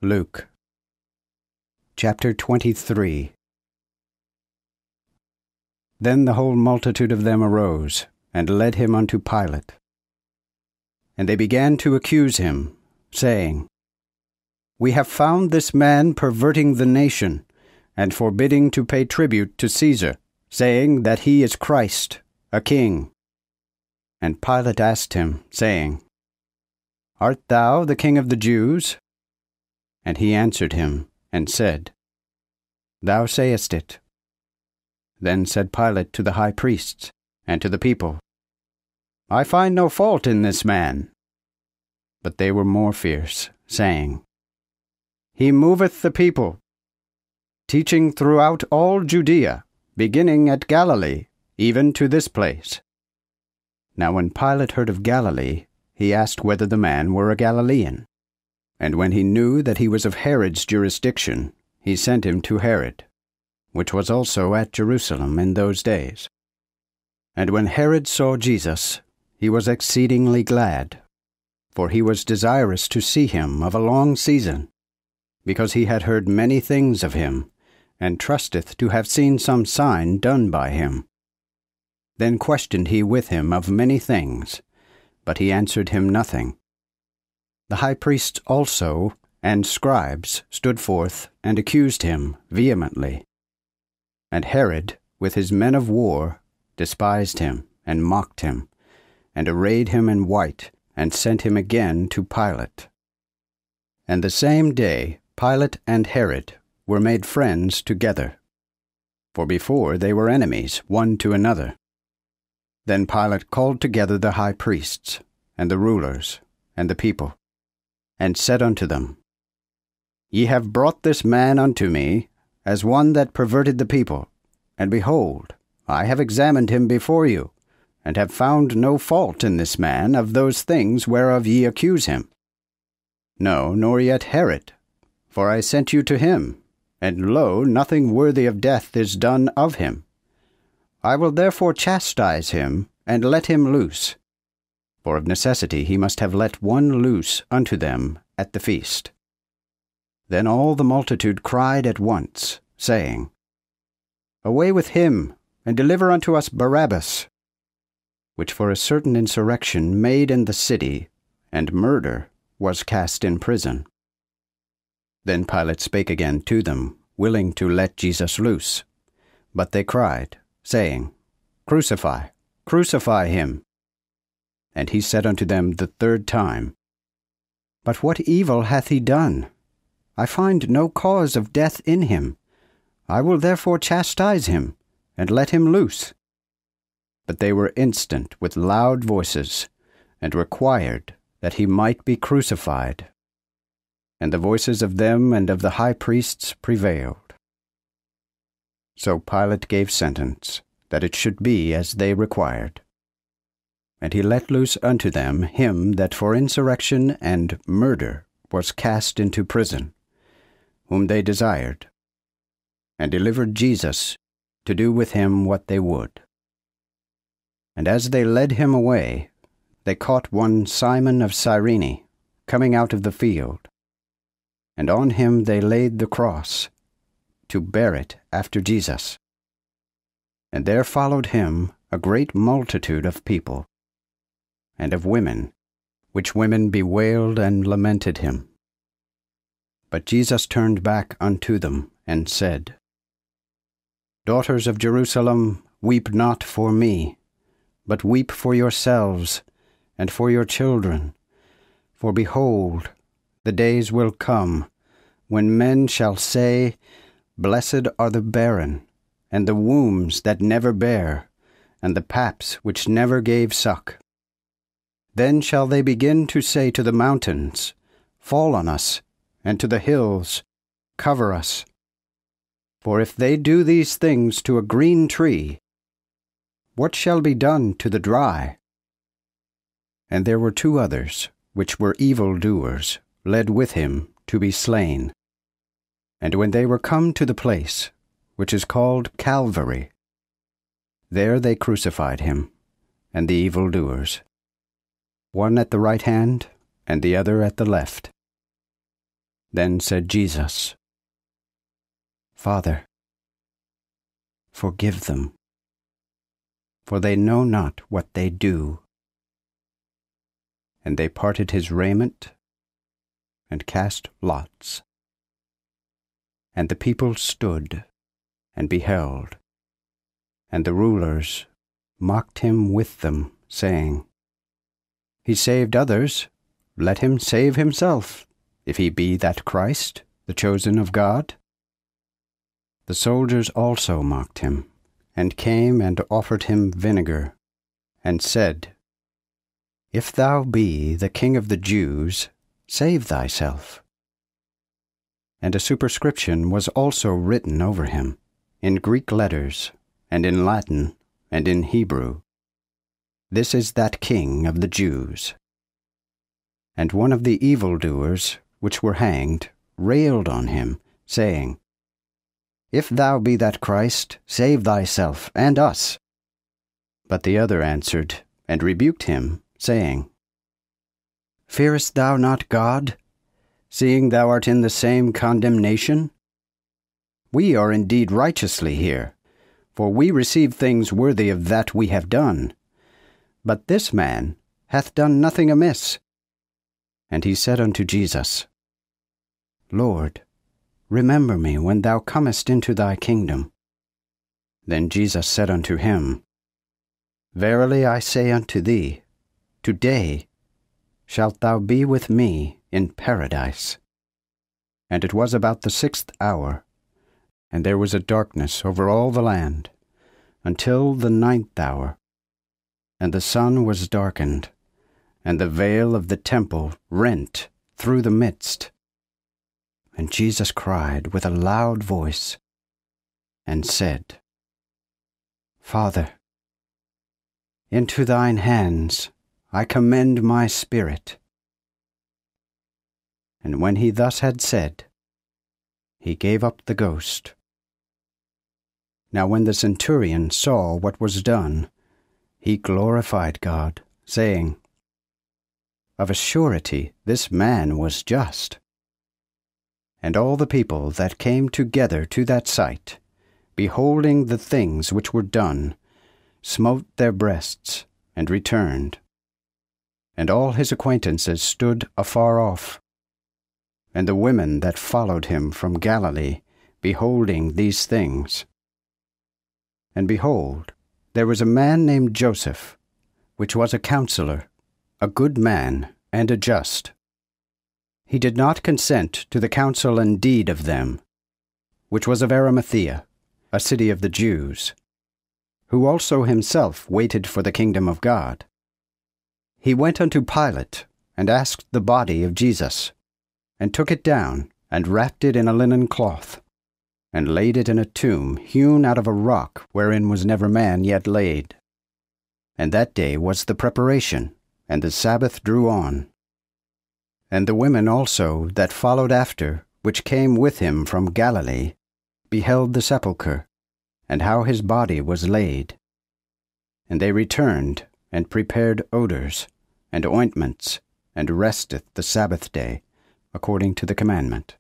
Luke. Chapter 23. Then the whole multitude of them arose, and led him unto Pilate. And they began to accuse him, saying, We have found this man perverting the nation, and forbidding to pay tribute to Caesar, saying that he is Christ, a king. And Pilate asked him, saying, Art thou the king of the Jews? And he answered him, and said, Thou sayest it. Then said Pilate to the high priests, and to the people, I find no fault in this man. But they were more fierce, saying, He moveth the people, teaching throughout all Judea, beginning at Galilee, even to this place. Now when Pilate heard of Galilee, he asked whether the man were a Galilean. And when he knew that he was of Herod's jurisdiction, he sent him to Herod, which was also at Jerusalem in those days. And when Herod saw Jesus, he was exceedingly glad, for he was desirous to see him of a long season, because he had heard many things of him, and trusteth to have seen some sign done by him. Then questioned he with him of many things, but he answered him nothing. The high priests also and scribes stood forth and accused him vehemently. And Herod, with his men of war, despised him and mocked him, and arrayed him in white, and sent him again to Pilate. And the same day Pilate and Herod were made friends together, for before they were enemies one to another. Then Pilate called together the high priests, and the rulers, and the people, and said unto them, Ye have brought this man unto me, as one that perverted the people, and behold, I have examined him before you, and have found no fault in this man of those things whereof ye accuse him. No, nor yet Herod, for I sent you to him, and lo, nothing worthy of death is done of him. I will therefore chastise him, and let him loose. For of necessity he must have let one loose unto them at the feast. Then all the multitude cried at once, saying, Away with him, and deliver unto us Barabbas, which for a certain insurrection made in the city, and murder, was cast in prison. Then Pilate spake again to them, willing to let Jesus loose. But they cried, saying, Crucify, crucify him. And he said unto them the third time, But what evil hath he done? I find no cause of death in him. I will therefore chastise him, and let him loose. But they were instant with loud voices, and required that he might be crucified. And the voices of them and of the high priests prevailed. So Pilate gave sentence, that it should be as they required. And he let loose unto them him that for insurrection and murder was cast into prison, whom they desired, and delivered Jesus to do with him what they would. And as they led him away, they caught one Simon of Cyrene, coming out of the field, and on him they laid the cross, to bear it after Jesus. And there followed him a great multitude of people, and of women, which women bewailed and lamented him. But Jesus turned back unto them, and said, Daughters of Jerusalem, weep not for me, but weep for yourselves, and for your children. For behold, the days will come, when men shall say, Blessed are the barren, and the wombs that never bare, and the paps which never gave suck. Then shall they begin to say to the mountains, Fall on us, and to the hills, Cover us. For if they do these things to a green tree, what shall be done to the dry? And there were two others, which were evildoers, led with him to be slain. And when they were come to the place, which is called Calvary, there they crucified him, and the evildoers, one at the right hand, and the other at the left. Then said Jesus, Father, forgive them, for they know not what they do. And they parted his raiment, and cast lots. And the people stood, and beheld. And the rulers mocked him with them, saying, He saved others, let him save himself, if he be that Christ, the chosen of God. The soldiers also mocked him, and came and offered him vinegar, and said, If thou be the King of the Jews, save thyself. And a superscription was also written over him, in Greek letters, and in Latin, and in Hebrew, This is that King of the Jews. And one of the evildoers, which were hanged, railed on him, saying, If thou be that Christ, save thyself and us. But the other answered, and rebuked him, saying, Fearest thou not God, seeing thou art in the same condemnation? We are indeed righteously here, for we receive things worthy of that we have done. But this man hath done nothing amiss. And he said unto Jesus, Lord, remember me when thou comest into thy kingdom. Then Jesus said unto him, Verily I say unto thee, today shalt thou be with me in paradise. And it was about the 6th hour, and there was a darkness over all the land, until the 9th hour. And the sun was darkened, and the veil of the temple rent through the midst. And Jesus cried with a loud voice, and said, Father, into thine hands I commend my spirit. And when he thus had said, he gave up the ghost. Now when the centurion saw what was done, he glorified God, saying, Of a surety this man was just. And all the people that came together to that sight, beholding the things which were done, smote their breasts, and returned. And all his acquaintances stood afar off. And the women that followed him from Galilee, beholding these things. And behold, there was a man named Joseph, which was a counselor, a good man, and a just. He did not consent to the counsel and deed of them, which was of Arimathea, a city of the Jews, who also himself waited for the kingdom of God. He went unto Pilate, and asked the body of Jesus, and took it down, and wrapped it in a linen cloth, and laid it in a tomb hewn out of a rock wherein was never man yet laid. And that day was the preparation, and the Sabbath drew on. And the women also that followed after, which came with him from Galilee, beheld the sepulchre, and how his body was laid. And they returned, and prepared odors, and ointments, and resteth the Sabbath day, according to the commandment.